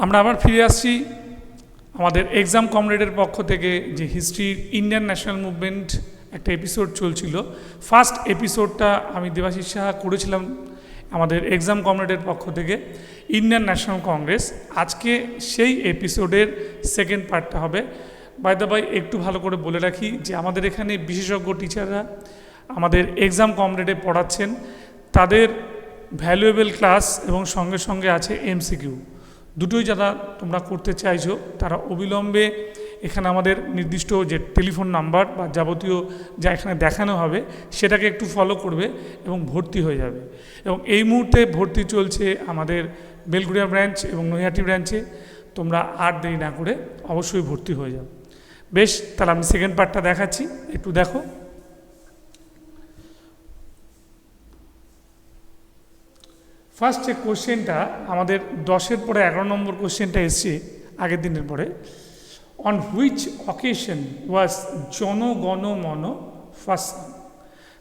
আমরা আবার ফিরে আসছি আমাদের এক্সাম কমরেডের পক্ষ থেকে যে হিস্ট্রি ইন্ডিয়ান ন্যাশনাল মুভমেন্ট একটা এপিসোড চলছিল। ফার্স্ট এপিসোডটা আমি দেবাশিস সাহা করেছিলাম আমাদের এক্সাম কমরেডের পক্ষ থেকে ইন্ডিয়ান ন্যাশনাল কংগ্রেস। আজকে সেই এপিসোডের সেকেন্ড পার্টটা হবে। বাই দ্য বাই একটু ভালো করে বলে রাখি যে আমাদের এখানে বিশেষজ্ঞ টিচাররা আমাদের এক্সাম কমরেডে পড়াচ্ছেন, তাদের ভ্যালুয়েবল ক্লাস এবং সঙ্গে সঙ্গে আছে এমসিকিউ। দুটোই যারা তোমরা করতে চাইছো তারা অবিলম্বে এখানে আমাদের নির্দিষ্ট যে টেলিফোন নাম্বার বা যাবতীয় যা এখানে দেখানো হবে সেটাকে একটু ফলো করবে এবং ভর্তি হয়ে যাবে। এবং এই মুহূর্তে ভর্তি চলছে আমাদের বেলগুড়িয়া ব্রাঞ্চ এবং নৈহাটি ব্রাঞ্চে। তোমরা আর দেরি না করে অবশ্যই ভর্তি হয়ে যাও। বেশ, তাহলে আমি সেকেন্ড পার্টটা দেখাচ্ছি, একটু দেখো। ফার্স্ট যে কোশ্চেনটা আমাদের 10-এর পরে 11 নম্বর কোশ্চেনটা এসছে আগের দিনের পরে, অন হুইচ অকেশন ওয়াজ জনগণ মন ফার্স্ট।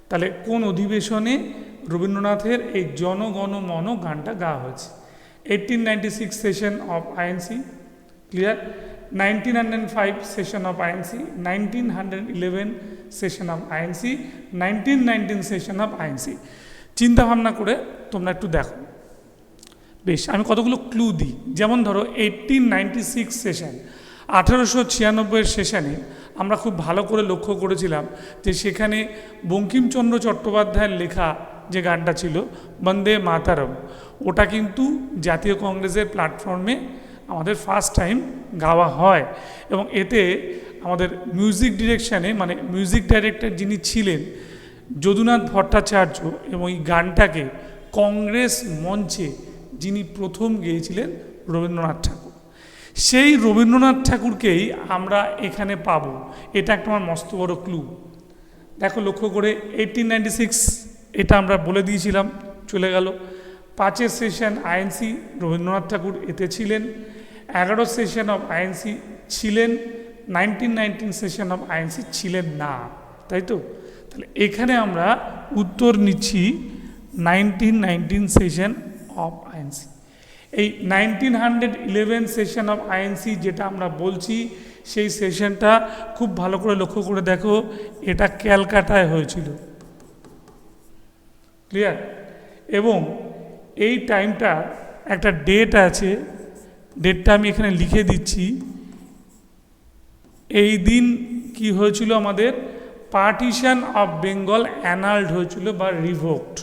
তাহলে কোন অধিবেশনে রবীন্দ্রনাথের এই জনগণ মন গানটা গাওয়া হয়েছে? 1896 session of INC, clear. 1905 session of INC, 1911 session of INC, 1919 session of INC. চিন্তা ভাবনা করে তোমরা একটু দেখো। বেশ, আমি কতগুলো ক্লু দিই। যেমন ধরো 1896 সেশন, 1896 সেশনে আমরা খুব ভালো করে লক্ষ্য করেছিলাম যে সেখানে বঙ্কিমচন্দ্র চট্টোপাধ্যায়ের লেখা যে গানটা ছিল বন্দে মাতারম, ওটা কিন্তু জাতীয় কংগ্রেসের প্ল্যাটফর্মে আমাদের ফার্স্ট টাইম গাওয়া হয়। এবং এতে আমাদের মিউজিক ডিরেকশানে মানে মিউজিক ডাইরেক্টর যিনি ছিলেন যদুনাথ ভট্টাচার্য, এবং এই গানটাকে কংগ্রেস মঞ্চে যিনি প্রথম গেয়েছিলেন রবীন্দ্রনাথ ঠাকুর। সেই রবীন্দ্রনাথ ঠাকুরকেই আমরা এখানে পাবো। এটা একটা আমার মস্ত বড় ক্লু। দেখো লক্ষ্য করে 1896 এটা আমরা বলে দিয়েছিলাম, চলে গেল। 5 সেশন আইএনসি রবীন্দ্রনাথ ঠাকুর এতে ছিলেন। 11 সেশন অফ আইএনসি ছিলেন। 1919 সেশন অফ আইএনসি ছিলেন না, তাই তো? তাহলে এখানে আমরা উত্তর নিচ্ছি 1919 সেশন অফ আইএনসি। এই 1911 সেশন অফ আইএনসি যেটা আমরা বলছি, সেই সেশনটা খুব ভালো করে লক্ষ্য করে দেখো, এটা ক্যালকাটায় হয়েছিল, ক্লিয়ার। এবং এই টাইমটা একটা ডেট আছে, ডেটটা আমি এখানে লিখে দিচ্ছি। এই দিন কি হয়েছিল? আমাদের পার্টিশন অফ বেঙ্গল অ্যানাল্ড হয়েছিল বা রিভোকড।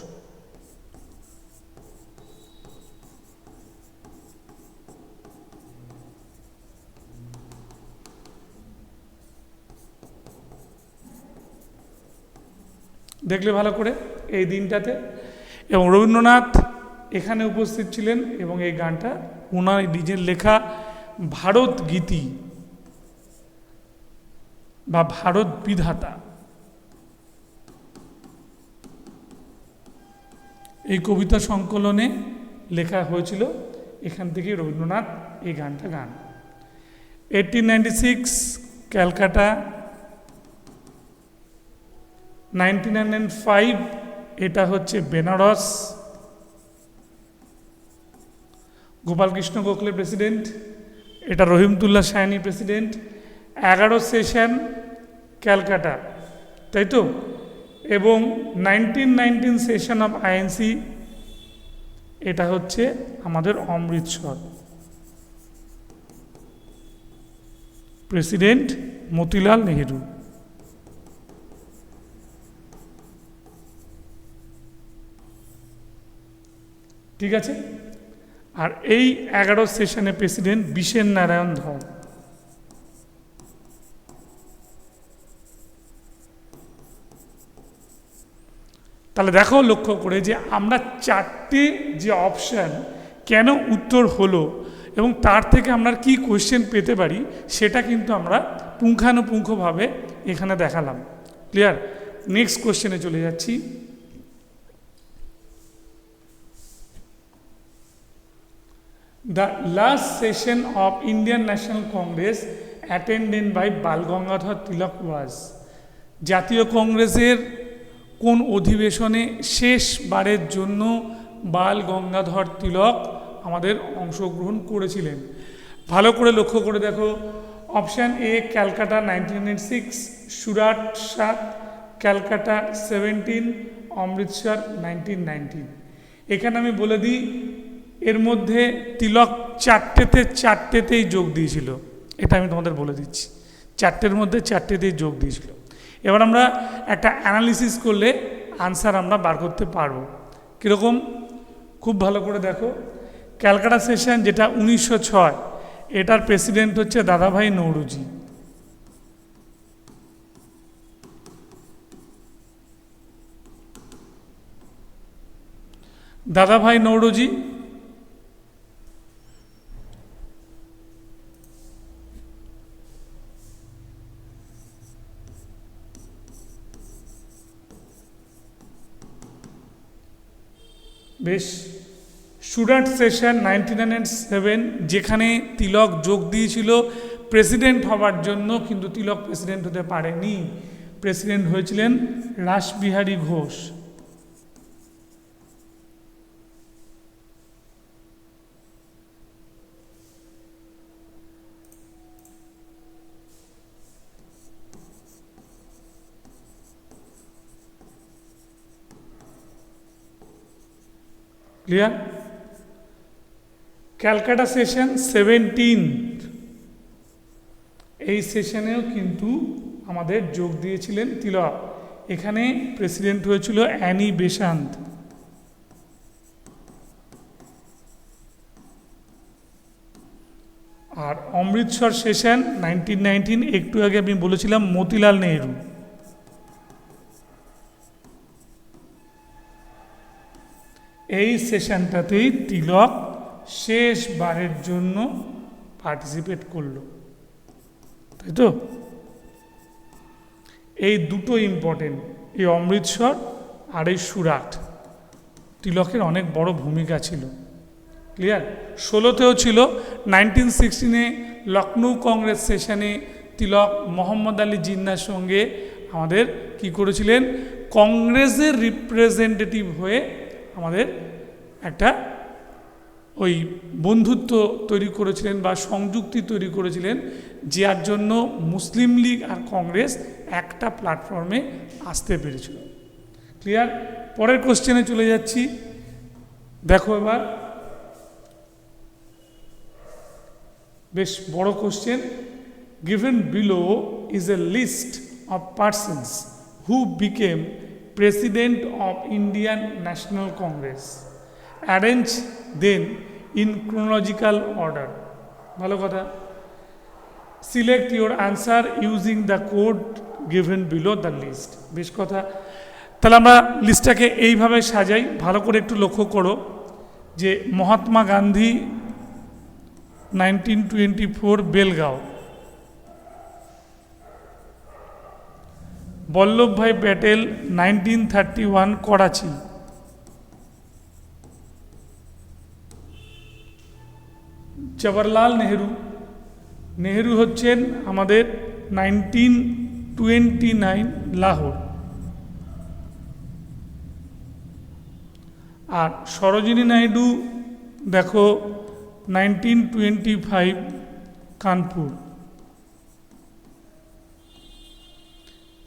দেখলে ভালো করে এই দিনটাতে। এবং রবীন্দ্রনাথ এখানে উপস্থিত ছিলেন এবং এই গানটা ওনার নিজের লেখা ভারত গীতি বা ভারত বিধাতা, এই কবিতা সংকলনে লেখা হয়েছিল। এখান থেকে রবীন্দ্রনাথ এই গানটা গান। 1896 ক্যালকাটা, 1905 এটা হচ্ছে বেনারস, গোপালকৃষ্ণ গোখলে প্রেসিডেন্ট, এটা রহিমতুল্লাহ সায়নী প্রেসিডেন্ট। 11 সেশন ক্যালকাটা, তাই তো? এবং 1919 সেশন অফ আইএনসি এটা হচ্ছে আমাদের অমৃতসর, প্রেসিডেন্ট মতিলাল নেহেরু। ঠিক আছে। আর এই 11 সেশনে প্রেসিডেন্ট বিশেন নারায়ণ ধর। তাহলে দেখো লক্ষ্য করে যে আমরা চারটে যে অপশান কেন উত্তর হলো এবং তার থেকে আমরা কি কোয়েশ্চেন পেতে পারি সেটা কিন্তু আমরা পুঙ্খানুপুঙ্খভাবে এখানে দেখালাম, ক্লিয়ার। নেক্সট কোয়েশ্চেনে চলে যাচ্ছি। The last session of Indian National Congress attended by Bal Gangadhar Tilak was, জাতীয় কংগ্রেসের কোন অধিবেশনে শেষবারের জন্য বাল গঙ্গাধর তিলক আমাদের অংশগ্রহণ করেছিলেন। ভালো করে লক্ষ্য করে দেখো, অপশান এ ক্যালকাটা 1906, সুরাট 7, ক্যালকাটা 17, অমৃতসর 1919। এখানে আমি বলে দিই, এর মধ্যে তিলক চারটেতেই যোগ দিয়েছিল, এটা আমি তোমাদের বলে দিচ্ছি, চারটের মধ্যে চারটেতেই যোগ দিয়েছিল। এবার আমরা একটা অ্যানালিসিস করলে আনসার আমরা বার করতে পারবো। কীরকম? খুব ভালো করে দেখো, ক্যালকাটা সেশন যেটা 1906, এটার প্রেসিডেন্ট হচ্ছে দাদাভাই নৌরুজি। দাদাভাই নৌরুজি। বেশ, সুরাট সেশন 1907, যেখানে তিলক যোগ দিয়েছিল প্রেসিডেন্ট হওয়ার জন্য, কিন্তু তিলক প্রেসিডেন্ট হতে পারেনি, প্রেসিডেন্ট হয়েছিলেন রাসবিহারী ঘোষ। ক্লিয়ার? ক্যালকাটা সেশন 17, এই সেশনেও কিন্তু আমাদের যোগ দিয়েছিলেন তিলক। এখানে প্রেসিডেন্ট হয়েছিল অ্যানি বেসান্ত। আর অমৃতসর সেশন 1919, একটু আগে আমি বলেছিলাম মতিলাল নেহরু। এই সেশনটাতেই তিলক শেষবারের জন্য পার্টিসিপেট করল, তাই তো? এই দুটো ইম্পর্টেন্ট, এই অমৃতসর আর এই সুরাট, তিলকের অনেক বড় ভূমিকা ছিল। ক্লিয়ার? 16তেও ছিল, 1916-এ লখনৌ কংগ্রেস সেশনে তিলক মোহাম্মদ আলী জিন্নার সঙ্গে আমাদের কি করেছিলেন, কংগ্রেসের রিপ্রেজেন্টেটিভ হয়ে আমাদের একটা ওই বন্ধুত্ব তৈরি করেছিলেন বা সংযুক্তি তৈরি করেছিলেন, যার জন্য মুসলিম লীগ আর কংগ্রেস একটা প্ল্যাটফর্মে আসতে পেরেছিল। ক্লিয়ার? পরের কোশ্চেনে চলে যাচ্ছি। দেখো এবার, বেশ বড় question. Given below is a list of persons who became president of Indian National Congress, arrange them in chronological order. ভালো কথা। Select your answer using the code given below the list. বেশ কথা। তাহলে আমরা লিস্টটাকে এইভাবে সাজাই, ভালো করে একটু লক্ষ্য করো যে মহাত্মা গান্ধী 1924 বেলগাঁও, বল্লভভাই প্যাটেল 1931 করাচি, জওহরলাল নেহরু হচ্ছেন আমাদের 1929 লাহোর, আর সরোজিনী নাইডু দেখো 1925 কানপুর।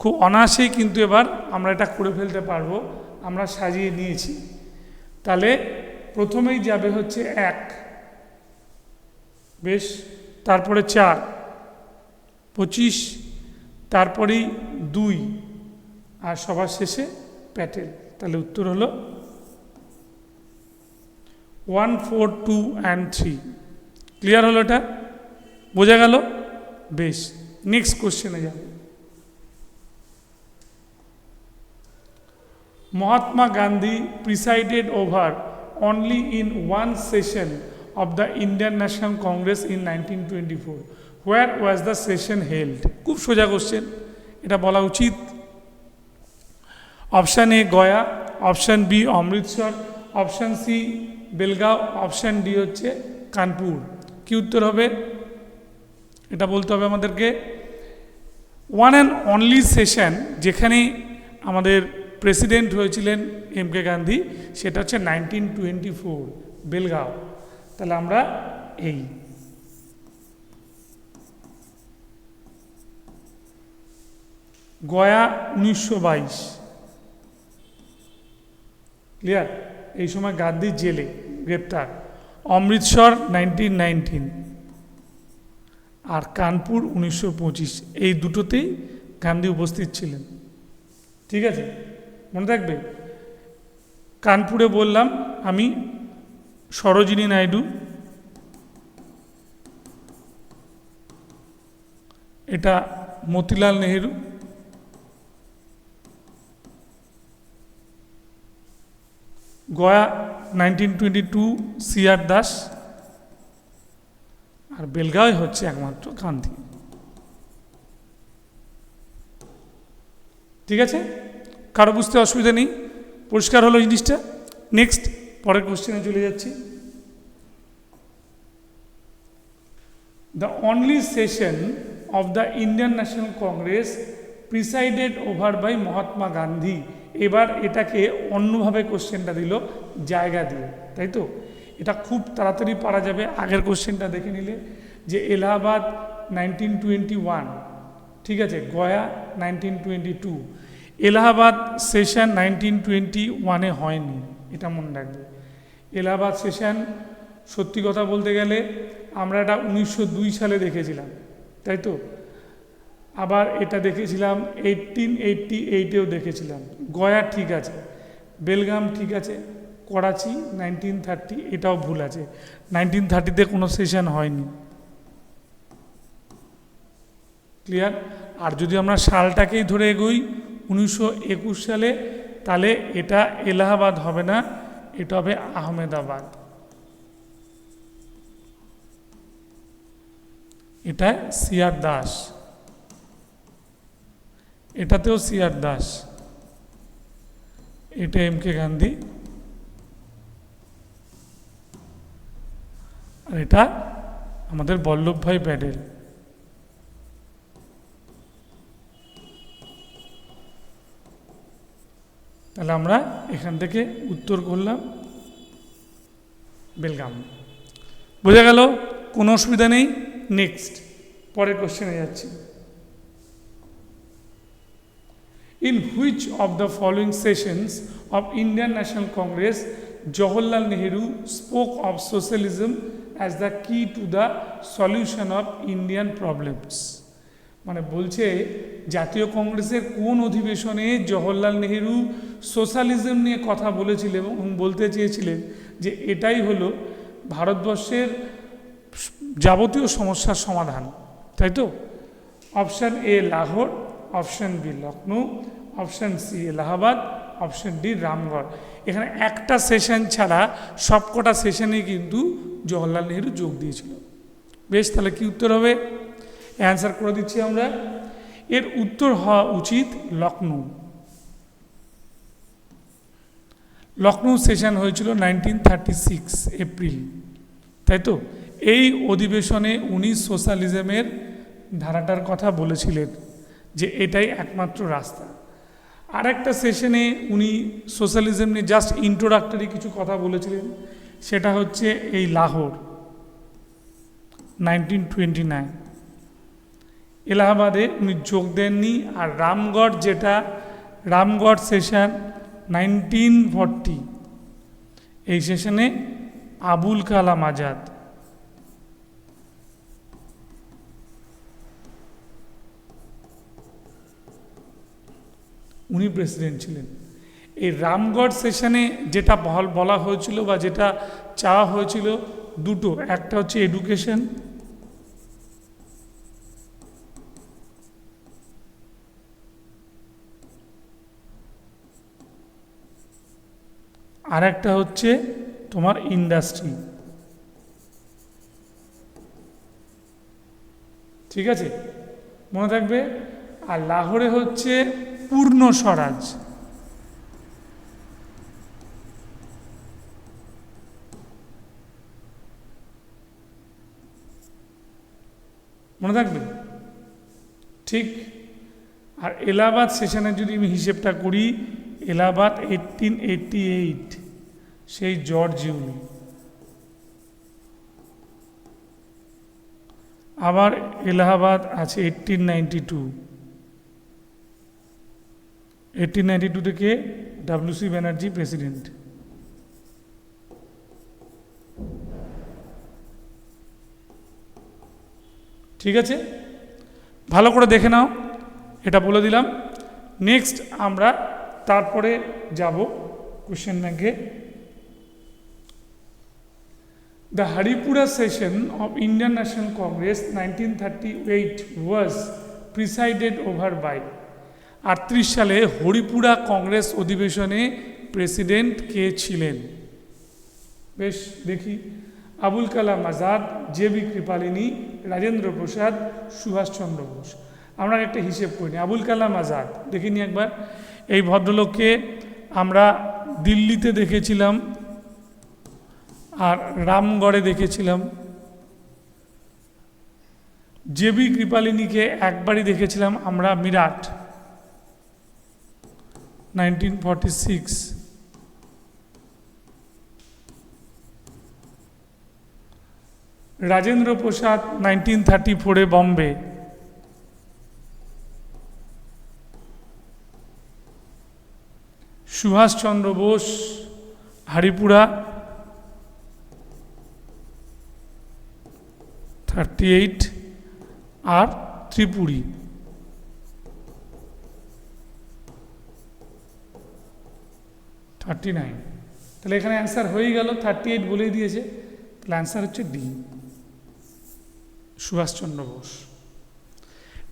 খুব অনায়াসেই কিন্তু এবার আমরা এটা করে ফেলতে পারবো, আমরা সাজিয়ে নিয়েছি। তাহলে প্রথমেই যাবে হচ্ছে 1, বেশ, তারপরে 4, 25, তারপরেই 2, আর সবার শেষে প্যাটেল। তাহলে উত্তর হলো 1, 4, 2 and 3। ক্লিয়ার হলো? এটা বোঝা গেল? বেশ, নেক্সট কোশ্চেনে যাবে। Mahatma Gandhi presided over only in one session of the Indian National Congress in 1924. Where was the session held? খুব সোজা কোশ্চেন, এটা বলা উচিত। Option A Gaya, option B Amritsar, option C Belgaum, option D হচ্ছে কানপুর। কি উত্তর হবে? এটা বলতে হবে আমাদেরকে। ওয়ান অ্যান্ড অনলি সেশন যেখানে আমাদের প্রেসিডেন্ট হয়েছিলেন এম কে গান্ধী, সেটা হচ্ছে 1924 বেলগাঁও। তাহলে আমরা এই গয়া 1922, ক্লিয়ার, এই সময় গান্ধী জেলে গ্রেপ্তার। অমৃতসর 1919 আর কানপুর 1925, এই দুটোতেই গান্ধী উপস্থিত ছিলেন। ঠিক আছে, মনে রাখবে। কানপুরে বললাম আমি সরোজিনী নাইডু, এটা মতিলাল নেহেরু, গয়া 1922 সিআর দাস, আর বেলগাঁও হচ্ছে একমাত্র গান্ধী। ঠিক আছে, কারো বুঝতে অসুবিধা নেই, পরিষ্কার হলো জিনিসটা। নেক্সট, পরের কোশ্চেনে চলে যাচ্ছি। The only session of the Indian National Congress presided over by Mahatma Gandhi. এবার এটাকে অন্যভাবে কোশ্চেনটা দিল, জায়গা দিয়ে, তাই তো? এটা খুব তাড়াতাড়ি পারা যাবে। আগের কোশ্চেনটা দেখে নিলে যে এলাহাবাদ 1921, ঠিক আছে, গয়া 1922, এলাহাবাদ সেশন 1921-এ হয়নি, এটা মনে রাখবে। এলাহাবাদ সেশন সত্যি কথা বলতে গেলে আমরা এটা 1902 সালে দেখেছিলাম, তাই তো? আবার এটা দেখেছিলাম 1888-এও দেখেছিলাম। গয়া ঠিক আছে, বেলগাম ঠিক আছে, করাচি 1930, এটাও ভুল আছে, 1930-তে কোনো সেশন হয়নি। ক্লিয়ার? আর যদি আমরা সালটাকেই ধরে এগোই 1921 সালে, তাহলে এটা এলাহাবাদ হবে না, এটা হবে আহমেদাবাদ। এটা সিআর দাস, এটাতেও সিআর দাস, এটা এম কে গান্ধী, আর এটা আমাদের বল্লভভাই প্যাটেল। তাহলে আমরা এখান থেকে উত্তর করলাম বেলগাম। বোঝা গেল? কোনো অসুবিধা নেই। নেক্সট, পরের কোশ্চেনে যাচ্ছি। In which of the following sessions of Indian National Congress Jawaharlal Nehru spoke of socialism as the key to the solution of Indian problems? মানে বলছে জাতীয় কংগ্রেসের কোন অধিবেশনে জওহরলাল নেহেরু সোশ্যালিজম নিয়ে কথা বলেছিলেন এবং বলতে চেয়েছিলেন যে এটাই হলো ভারতবর্ষের যাবতীয় সমস্যার সমাধান, তাই তো? Option A Lahore, option B Lucknow, option C Allahabad, option D Ramgarh. এখানে একটা সেশন ছাড়া সবকটা সেশনে কিন্তু জওহরলাল নেহেরু যোগ দিয়েছিল। বেশ, তাহলে কি উত্তর হবে? অ্যান্সার করে দিচ্ছি আমরা। এর উত্তর হওয়া উচিত লখনৌ। লখনৌ সেশন হয়েছিল 1936 এপ্রিল, তাই তো? এই অধিবেশনে উনি সোশ্যালিজমের ধারাটার কথা বলেছিলেন যে এটাই একমাত্র রাস্তা। আর একটা সেশনে উনি সোশ্যালিজম নিয়ে জাস্ট ইন্ট্রোডাক্টরি কিছু কথা বলেছিলেন, সেটা হচ্ছে এই লাহোর 1929। এলাহাবাদে উনি যোগ দেননি। আর রামগড়, যেটা রামগড় সেশন 1940, এই সেশনে আবুল কালাম আজাদ, উনি প্রেসিডেন্ট ছিলেন। এই রামগড় সেশনে যেটা বলা হয়েছিল বা যেটা চাওয়া হয়েছিল দুটো, একটা হচ্ছে এডুকেশন, আর একটা হচ্ছে তোমার ইন্ডাস্ট্রি। ঠিক আছে, মনে থাকবে। আর লাহোরে হচ্ছে পূর্ণ স্বরাজ। মনে থাকবে, ঠিক। আর এলাহাবাদ সেশনে যদি আমি হিসেবটা করি, এলাহাবাদ 1888, সেই জর্জ ইউনি। আবার এলাহাবাদ আছে 1892। 1892 থেকে ডাব্লিউসি ব্যানার্জি প্রেসিডেন্ট। ঠিক আছে, ভালো করে দেখে নাও, এটা বলে দিলাম। নেক্সট আমরা তারপরে যাব কোশ্চেন ব্যাংকে। The Haripura session of Indian National Congress 1938 was presided over by। 38 সালে হরিপুরা কংগ্রেস অধিবেশনে প্রেসিডেন্ট কে ছিলেন? বেশ দেখি, আবুল কালাম আজাদ, জে.বি. কৃপালিনী, রাজেন্দ্র প্রসাদ, সুভাষচন্দ্র বোস। আমরা একটা হিসেব করিনি। আবুল কালাম আজাদ দেখিনি একবার, এই ভদ্রলোককে আমরা দিল্লিতে দেখেছিলাম আর রামগড়ে দেখেছিলাম। জে.বি. কৃপালিনীকে একবারই দেখেছিলাম আমরা মিরাট 1946। রাজেন্দ্র প্রসাদ 1934 বম্বে। সুভাষচন্দ্র বোস হরিপুরা 38 আর ত্রিপুরী 39। তাহলে এখানে অ্যান্সার হয়ে গেল, 38 বলেই দিয়েছে, তাহলে অ্যান্সার হচ্ছে ডি, সুভাষচন্দ্র বোস।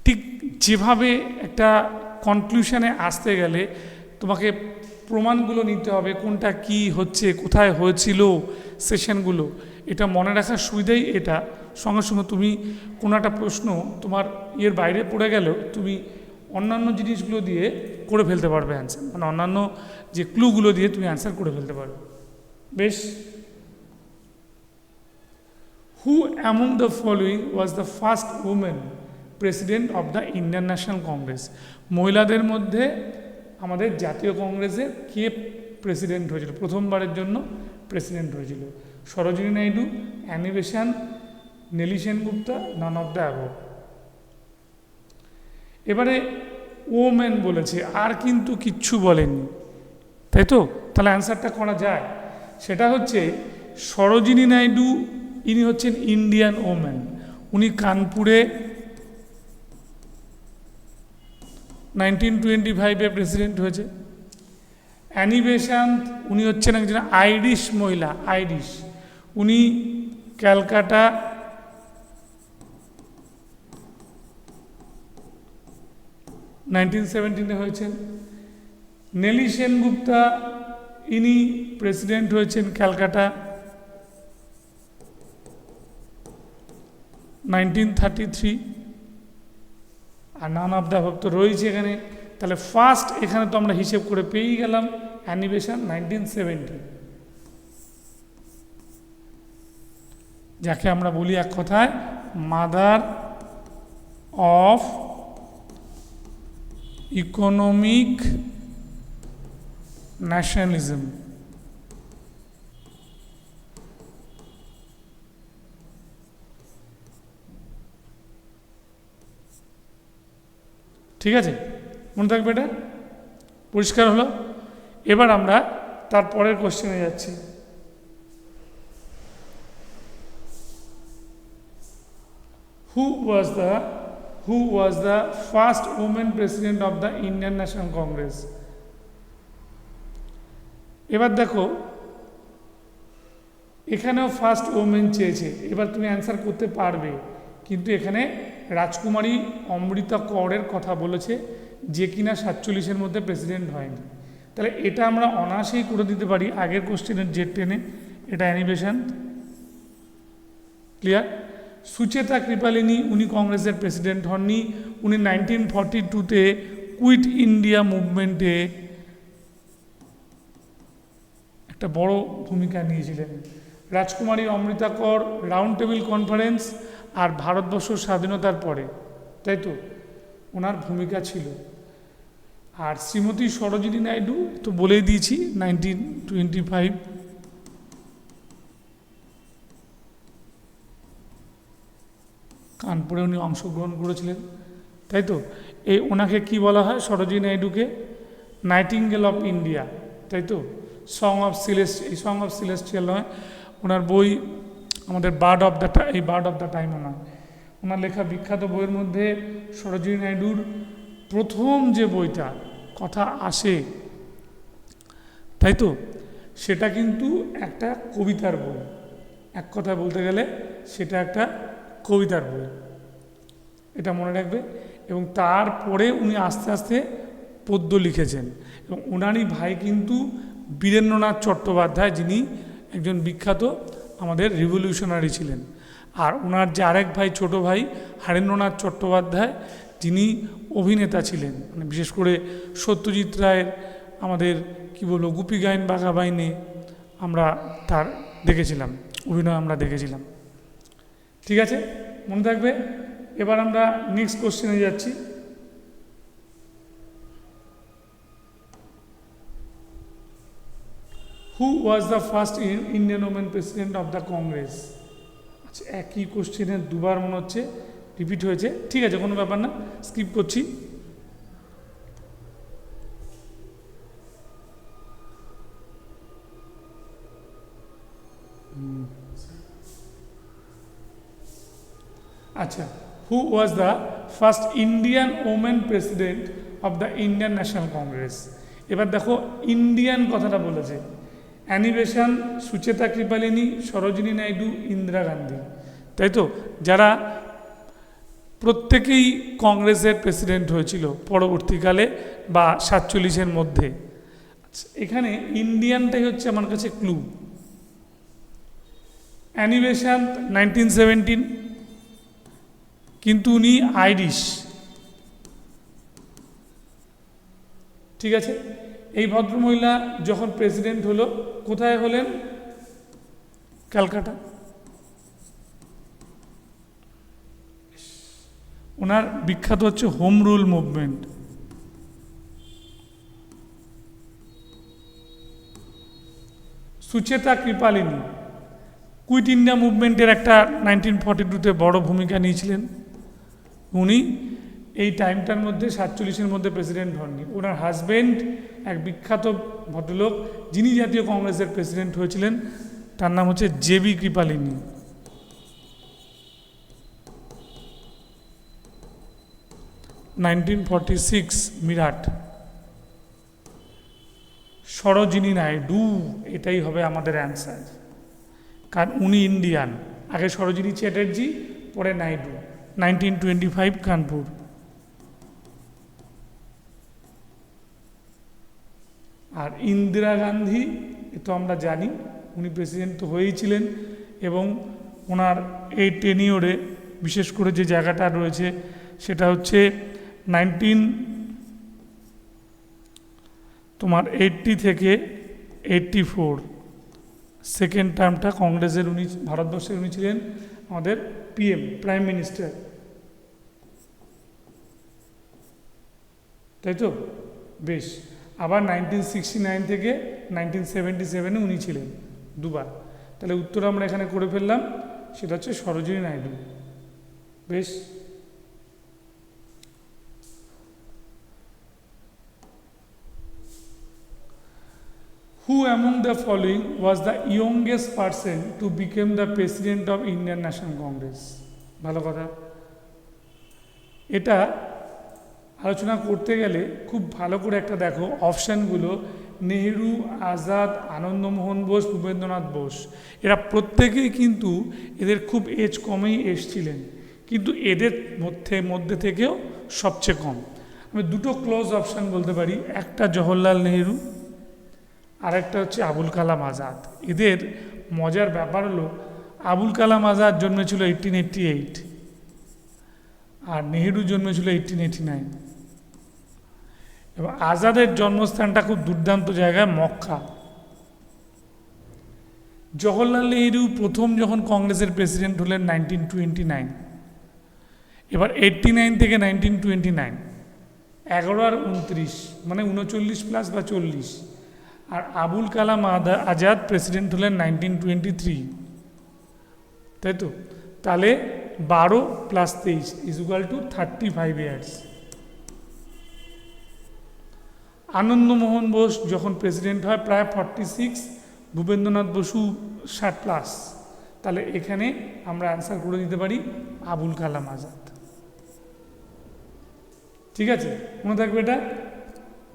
ঠিক যেভাবে একটা কনক্লুশনে আসতে গেলে তোমাকে প্রমাণগুলো নিতে হবে, কোনটা কি হচ্ছে, কোথায় হয়েছিল সেশনগুলো, এটা মনে রাখার সুবিধাই এটা। সঙ্গে সঙ্গে তুমি কোনো একটা প্রশ্ন তোমার ইয়ের বাইরে পড়ে গেলেও তুমি অন্যান্য জিনিসগুলো দিয়ে করে ফেলতে পারবে অ্যান্সার, মানে অন্যান্য যে ক্লুগুলো দিয়ে তুমি অ্যান্সার করে ফেলতে পারবে। বেশ, হু among the following was the first women president of the Indian National Congress? মহিলাদের মধ্যে আমাদের জাতীয় কংগ্রেসের কে প্রেসিডেন্ট হয়েছিল, প্রথমবারের জন্য প্রেসিডেন্ট হয়েছিল? Sarojini Naidu, Annie Besant, Nellie Sengupta, none of the above. এবারে ওমেন বলেছে, আর কিন্তু কিচ্ছু বলেননি, তাই তো? তাহলে অ্যান্সারটা করা যায়। সেটা হচ্ছে সরোজিনী নাইডু, ইনি হচ্ছেন ইন্ডিয়ান ওমেন, উনি কানপুরে 1925 প্রেসিডেন্ট হয়েছে। অ্যানি বেসান্ট, উনি হচ্ছেন একজন আইরিশ মহিলা, আইরিশ, উনি ক্যালকাটা 1917 হয়েছেন। নেলি সেনগুপ্তা, ইনি প্রেসিডেন্ট হয়েছেন ক্যালকাটা 1933। আর নান অফ দ্য অ্যাবভ তো রয়েছে এখানে। তাহলে ফার্স্ট এখানে তো আমরা হিসেব করে পেয়েই গেলাম, অ্যানি বেসান্ট 1970, যাকে আমরা বলি এক কথায় মাদার অফ ইকোনমিক ন্যাশনালিজম। ঠিক আছে, মনে থাকবে এটা, পরিষ্কার হলো। এবার আমরা তার পরের কোশ্চেনে যাচ্ছি। Who was the first woman president of the Indian National Congress? এবার দেখো, এখানেও ফার্স্ট ওমেন চেয়েছে, এবার তুমি অ্যান্সার করতে পারবে, কিন্তু এখানে রাজকুমারী অমৃতা কৌরের কথা বলেছে, যে কিনা 47-এর মধ্যে প্রেসিডেন্ট হয়নি। তাহলে এটা আমরা অনায়াসেই করে দিতে পারি আগের কোশ্চেনের জেড টেনে, এটা Annie Besant. Clear? Sucheta Kripalani, উনি কংগ্রেসের প্রেসিডেন্ট হননি, উনি 1942-তে কুইট ইন্ডিয়া মুভমেন্টে একটা বড় ভূমিকা নিয়েছিলেন। রাজকুমারী অমৃতা কর রাউন্ড টেবিল কনফারেন্স আর ভারতবর্ষ স্বাধীনতার পরে, তাই তো ওনার ভূমিকা ছিল। আর শ্রীমতী সরোজিনী নাইডু তো বলেই দিয়েছি 1925। কানপুরে উনি অংশগ্রহণ করেছিলেন, তাই তো। এই ওনাকে কি বলা হয়, সরোজিনী নাইডুকে নাইটিঙ্গেল অফ ইন্ডিয়া, তাই তো। সং অফ সিলেস্টিয়াল নয়, ওনার বই আমাদের বার্ড অফ দ্য টাইম ওনার লেখা বিখ্যাত বইয়ের মধ্যে সরোজিনী নাইডুর প্রথম যে বইটা কথা আসে, তাই তো, সেটা কিন্তু একটা কবিতার বই। এক কথা বলতে গেলে সেটা একটা কবিতার বই, এটা মনে রাখবে। এবং তারপরে উনি আস্তে আস্তে পদ্য লিখেছেন, এবং ওনারই ভাই কিন্তু বীরেন্দ্রনাথ চট্টোপাধ্যায়, যিনি একজন বিখ্যাত আমাদের রিভলিউশনারি ছিলেন। আর ওনার যে আরেক ভাই, ছোট ভাই হরেন্দ্রনাথ চট্টোপাধ্যায়, যিনি অভিনেতা ছিলেন, মানে বিশেষ করে সত্যজিৎ রায়ের আমাদের কি বলবো গুপী গাইন বাঘা বাইনে আমরা তার দেখেছিলাম, অভিনয় আমরা দেখেছিলাম। ঠিক আছে, মনে থাকবে। এবার আমরা নেক্সট কোশ্চেনে যাচ্ছি। Who was the first Indian women president of the Congress? আচ্ছা, একই কোশ্চেনের দুবার মনে হচ্ছে রিপিট হয়েছে। ঠিক আছে, কোনো ব্যাপার না, স্কিপ করছি। আচ্ছা, who was the first Indian women president of the Indian National Congress? এবার দেখো, ইন্ডিয়ান কথাটা বলেছে। অ্যানি বেসান্ট, সুচেতা কৃপালিনী, সরোজিনী নাইডু, ইন্দিরা গান্ধী, তাই তো, যারা প্রত্যেকেই কংগ্রেসের প্রেসিডেন্ট হয়েছিল পরবর্তীকালে বা 47-এর মধ্যে। এখানে ইন্ডিয়ানটাই হচ্ছে আমার কাছে ক্লু। অ্যানি বেসান্ট 1917, কিন্তু উনি আইরিশ, ঠিক আছে। এই ভদ্রমহিলা যখন প্রেসিডেন্ট হলো, কোথায় হলেন? ক্যালকাটা। ওনার বিখ্যাত হচ্ছে home rule movement. Sucheta Kripalani quit India মুভমেন্টের একটা 1942-তে বড় ভূমিকা নিয়েছিলেন। উনি এই টাইমটার মধ্যে 47-এর মধ্যে প্রেসিডেন্ট হননি। ওনার হাজব্যান্ড এক বিখ্যাত ভদ্রলোক, যিনি জাতীয় কংগ্রেসের প্রেসিডেন্ট হয়েছিলেন, তার নাম হচ্ছে জেবি কৃপালিনী। মিরাট। সরোজিনী নাইডু, এটাই হবে আমাদের অ্যান্সার, কারণ উনি ইন্ডিয়ান। আগে সরোজিনী চ্যাটার্জি, পরে নাইডু। 1925 কানপুর। আর ইন্দিরা গান্ধী, এ তো আমরা জানি, উনি প্রেসিডেন্ট তো হয়েইছিলেন, এবং ওনার এই টেনিওরে বিশেষ করে যে জায়গাটা রয়েছে সেটা হচ্ছে 1980 থেকে 84, সেকেন্ড টার্মটা কংগ্রেসের উনি, ভারতবর্ষের উনি ছিলেন আমাদের পিএম, প্রাইম মিনিস্টার, তাই তো। বেশ, আবার 1969 থেকে 1977-এ উনি ছিলেন দুবার। তাহলে উত্তর আমরা এখানে করে ফেললাম, সেটা হচ্ছে সরোজিনী নাইডু। বেশ, Who among the following was the youngest person to become the president of Indian National Congress? ভালো কথা। এটা আলোচনা করতে গেলে খুব ভালো করে একটা দেখো অপশানগুলো। নেহেরু, আজাদ, আনন্দমোহন বোস, ভূপেন্দ্রনাথ বোস, এরা প্রত্যেকেই কিন্তু এদের খুব এজ কমেই এসছিলেন, কিন্তু এদের মধ্যে থেকেও সবচেয়ে কম। আমি দুটো ক্লোজ অপশান বলতে পারি, একটা জওহরলাল নেহেরু, আর একটা হচ্ছে আবুল কালাম আজাদ। এদের মজার ব্যাপার হলো, আবুল কালাম আজাদ জন্মেছিল 1888, আর নেহেরু জন্মেছিল 1889। এবং আজাদের জন্মস্থানটা খুব দুর্দান্ত জায়গায়, মক্কা। জওহরলাল নেহেরু প্রথম যখন কংগ্রেসের প্রেসিডেন্ট হলেন 1929, এবার 89 থেকে 1929, 11 আর 29 মানে 39 + বা 40। আর আবুল কালাম আজাদ প্রেসিডেন্ট হলেন 1923, তাই তো। তাহলে 12 + 23 = 35 ইয়ার্স। আনন্দমোহন বোস যখন প্রেসিডেন্ট হয় প্রায় 46, ভূপেন্দ্রনাথ বসু 60+, তাহলে এখানে আমরা অ্যান্সার করে দিতে পারি আবুল কালাম আজাদ। ঠিক আছে, মনে থাকবে এটা,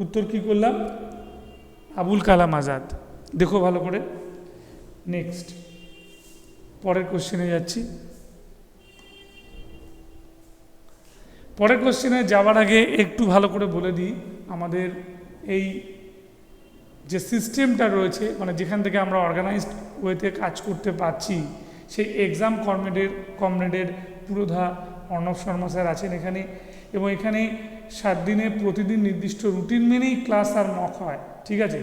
উত্তর কি করলাম, আবুল কালাম আজাদ। দেখো ভালো করে। নেক্সট পরের কোশ্চেনে যাচ্ছি। পরের কোশ্চেনে যাওয়ার আগে একটু ভালো করে বলে দিই, আমাদের এই যে সিস্টেমটা রয়েছে, মানে যেখান থেকে আমরা অর্গানাইজড ওয়েতে কাজ করতে পারছি, সেই এক্সাম কমরেডের পুরোধা অর্ণব শর্মা স্যার আছেন এখানে, এবং এখানে 7 দিনে প্রতিদিন নির্দিষ্ট রুটিন মেনেই ক্লাস আর মক হয়। ঠিক আছে,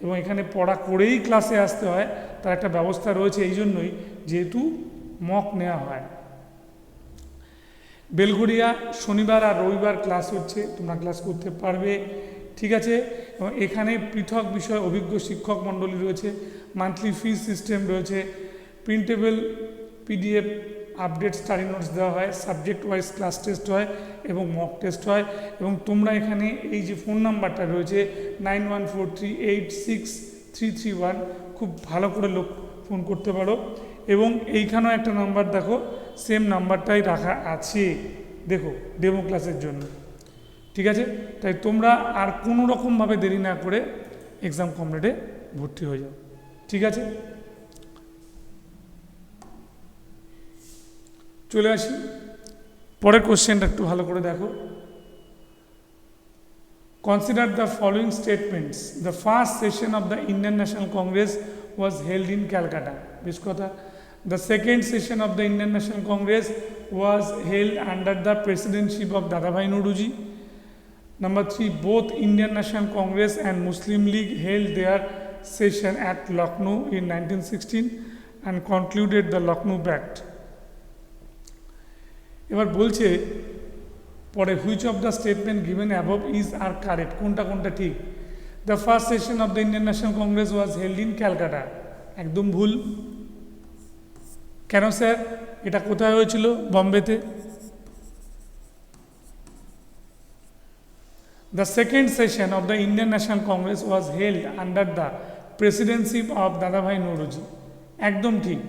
এবং এখানে পড়া করেই ক্লাসে আসতে হয়, তার একটা ব্যবস্থা রয়েছে, এই জন্যই যেহেতু মক নেওয়া হয়। বেলঘড়িয়া শনিবার আর রবিবার ক্লাস হচ্ছে, তোমরা ক্লাস করতে পারবে। ঠিক আছে, এবং এখানে পৃথক বিষয় অভিজ্ঞ শিক্ষক মণ্ডলী রয়েছে, মান্থলি ফিস সিস্টেম রয়েছে, printable PDF update study notes দেওয়া হয়, সাবজেক্ট ওয়াইজ ক্লাস টেস্ট হয় এবং মক টেস্ট হয়। এবং তোমরা এখানে এই যে ফোন নাম্বারটা রয়েছে 9143863331, খুব ভালো করে ফোন করতে পারো। এবং এইখানেও একটা নাম্বার দেখো, সেম নাম্বারটাই রাখা আছে, দেখো ডেমো ক্লাসের জন্য। ঠিক আছে, তাই তোমরা আর কোনো রকমভাবে দেরি না করে এক্সাম কমপ্লিটে ভর্তি হয়ে যাও। ঠিক আছে, চলে আসি পরের কোশ্চেনটা, একটু ভালো করে দেখো। Consider the following statements. The first session of the Indian National Congress was held in Calcutta. বেশ কথা। The second session of the Indian National Congress was held under the presidency of Dadabhai Nauroji. Number 3, both Indian National Congress and Muslim League held their session at Lucknow in 1916 and concluded the Lucknow Pact. এবার বলছে পরে, which of the statement given above is are correct, কোনটা কোনটা ঠিক। The first session of the Indian National Congress was held in Calcutta, একদম ভুল। কেন sir, এটা কোথায় হয়েছিল? বম্বেতে। The second session of the Indian National Congress was held under the presidency of Dadabhai Naoroji, একদম ঠিক,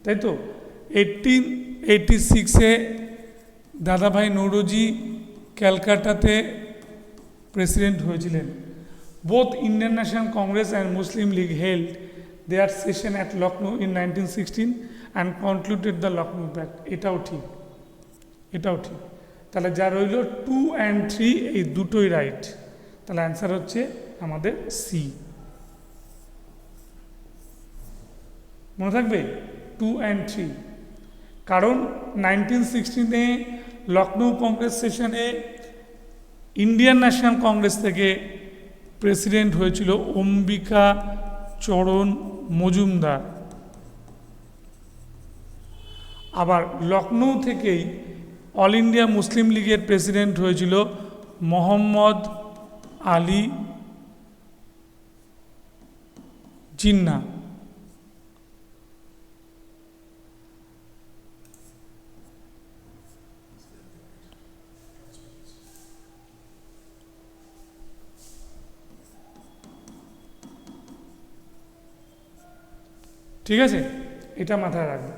তাই তো। 1886-এ দাদাভাই নৌরোজি ক্যালকাটাতে প্রেসিডেন্ট হয়েছিলেন। Both Indian National Congress and Muslim League held there session at Lucknow in 1916 and concluded the Lucknow pact, এটাও ঠিক, এটাও ঠিক। তাহলে যা রইল 2 and 3, এই দুটোই রাইট। তাহলে অ্যান্সার হচ্ছে আমাদের সি। মনে থাকবে 2 and 3, কারণ 1916-এ লখনৌ কংগ্রেস সেশনে ইন্ডিয়ান ন্যাশনাল কংগ্রেস থেকে প্রেসিডেন্ট হয়েছিল অম্বিকা চরণ মজুমদার, আবার লখনৌ থেকেই অল ইন্ডিয়া মুসলিম লীগের প্রেসিডেন্ট হয়েছিল মোহাম্মদ আলী জিন্না। ঠিক আছে, এটা মাথায় রাখবে।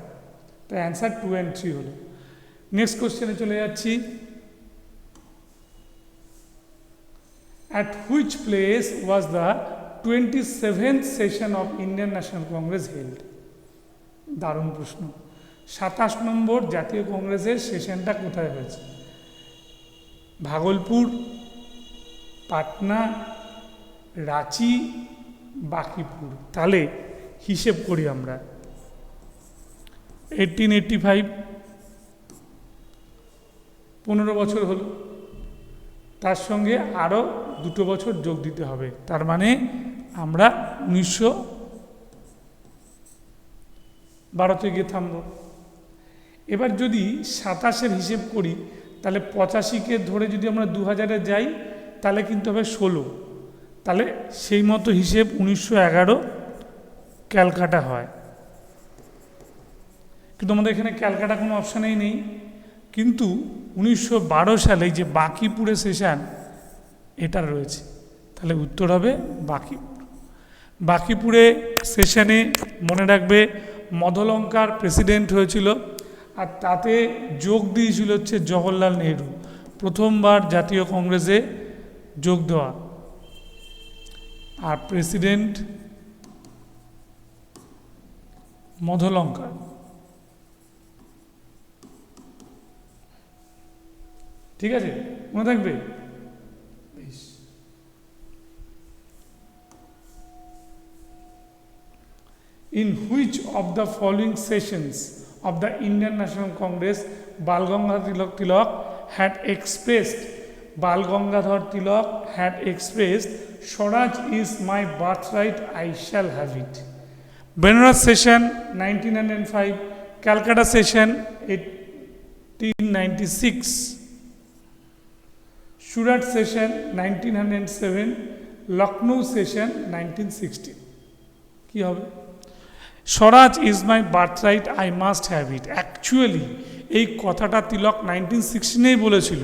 তাই অ্যান্সার 2 and 3 হলো। নেক্সট কোশ্চেনে চলে যাচ্ছি। At which place was the 27th session of Indian National Congress held? দারুণ প্রশ্ন। 27 নম্বর জাতীয় কংগ্রেসের সেশনটা কোথায় হয়েছে? ভাগলপুর, পাটনা, রাঁচি, বাঁকিপুর। তাহলে হিসেব করি আমরা। 1885, 15 বছর হলো, তার সঙ্গে আরও 2 বছর যোগ দিতে হবে, তার মানে আমরা 1912-তে গিয়ে থামব। এবার যদি 27-এর হিসেব করি, তাহলে 85-কে ধরে যদি আমরা 2000-এ যাই, তাহলে কিন্তু হবে 16। তাহলে সেই মতো হিসেব 1911 ক্যালকাটা হয়। কিন্তু আমাদের এখানে ক্যালকাটা কোনো অপশানেই নেই। কিন্তু 1912 সালে যে বাঁকিপুরে সেশন এটা রয়েছে, তাহলে উত্তর হবে বাঁকিপুর। বাঁকিপুরে সেশনে মনে রাখবে মধলঙ্কার প্রেসিডেন্ট হয়েছিল, আর তাতে যোগ দিয়েছিল হচ্ছে জওহরলাল নেহরু, প্রথমবার জাতীয় কংগ্রেসে যোগ দেওয়া। আর প্রেসিডেন্ট মধলঙ্কার। ঠিক আছে, মনে থাকবে। In which of the following sessions of the Indian National Congress Bal Gangadhar Tilak had expressed Swaraj is my birthright, I shall have it? Benares session 1905, Calcutta session 1896, Surat session 1907, Lucknow session 1916. কি হবে? Swaraj is my birthright, I must have it. Actually এই কথাটা তিলক 1916 বলেছিল,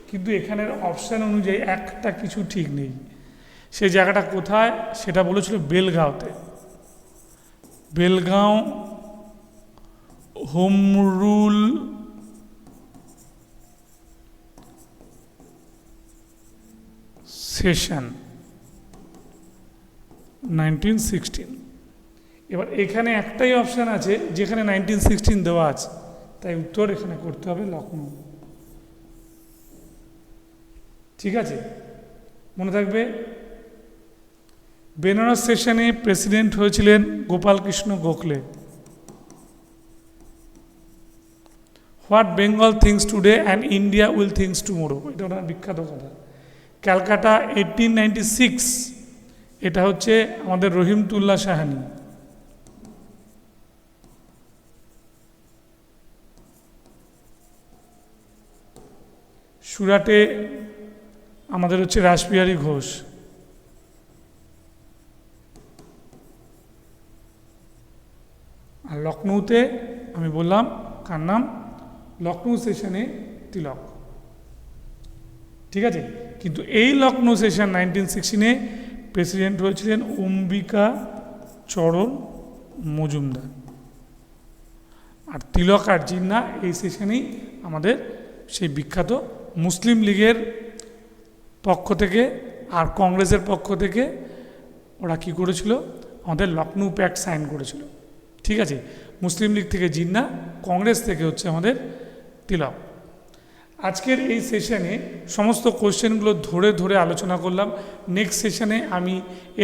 কিন্তু এখানের option অনুযায়ী একটা কিছু ঠিক নেই। সেই জায়গাটা কোথায় সেটা বলেছিল বেলগাঁওতে। Belgaum home rule session 1916। এবার এখানে একটাই অপশান আছে যেখানে 1916 দেওয়া আছে, তাই উত্তর এখানে করতে হবে লখনৌ। ঠিক আছে, মনে থাকবে। বেনারস সেশনে প্রেসিডেন্ট হয়েছিলেন Gopal Krishna Gokhale. What Bengal things today and India will things tomorrow, এটা ওনার বিখ্যাত কথা। ক্যালকাটা 1896, এটা হচ্ছে আমাদের রহিমতুল্লাহ সাহানি। সুরাটে আমাদের হচ্ছে রাসবিহারী ঘোষ। আর লখনৌতে আমি বললাম কার নাম, লখনৌ সেশনে তিলক। ঠিক আছে, কিন্তু এই লখনৌ সেশন 1916 প্রেসিডেন্ট হয়েছিলেন অম্বিকা চরণ মজুমদার। আর তিলক আর জিন্না এই সেশনেই আমাদের সেই বিখ্যাত মুসলিম লীগের পক্ষ থেকে আর কংগ্রেসের পক্ষ থেকে ওরা কি করেছিল, আমাদের লখনৌ প্যাক্ট সাইন করেছিল। ঠিক আছে, মুসলিম লীগ থেকে জিন্না, কংগ্রেস থেকে হচ্ছে আমাদের তিলক। আজকের এই সেশনে সমস্ত কোশ্চেনগুলো ধরে ধরে আলোচনা করলাম। নেক্সট সেশনে আমি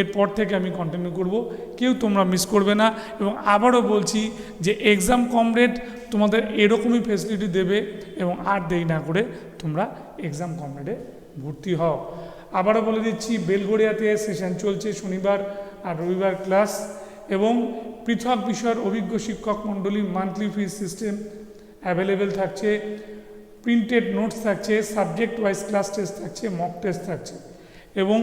এরপর থেকে আমি কন্টিনিউ করব, কেউ তোমরা মিস করবে না। এবং আবারও বলছি যে এক্সাম কমরেড তোমাদের এরকমই ফেসিলিটি দেবে, এবং আর দেরি না করে তোমরা এক্সাম কমরেডে ভর্তি হও। আবারও বলে দিচ্ছি, বেলঘড়িয়াতে সেশন চলছে, শনিবার আর রবিবার ক্লাস, এবং পৃথক বিষয়ের অভিজ্ঞ শিক্ষক মণ্ডলী মান্থলি ফিস সিস্টেম অ্যাভেলেবেল থাকছে, প্রিন্টেড নোটস থাকছে, সাবজেক্ট ওয়াইজ ক্লাস টেস্ট থাকছে, মক টেস্ট থাকছে। এবং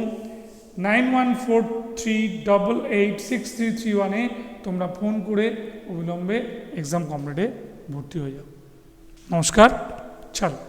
9143886331 তোমরা ফোন করে অবিলম্বে এক্সাম কমপ্লিটে ভর্তি হয়ে যাও। নমস্কার, চলো।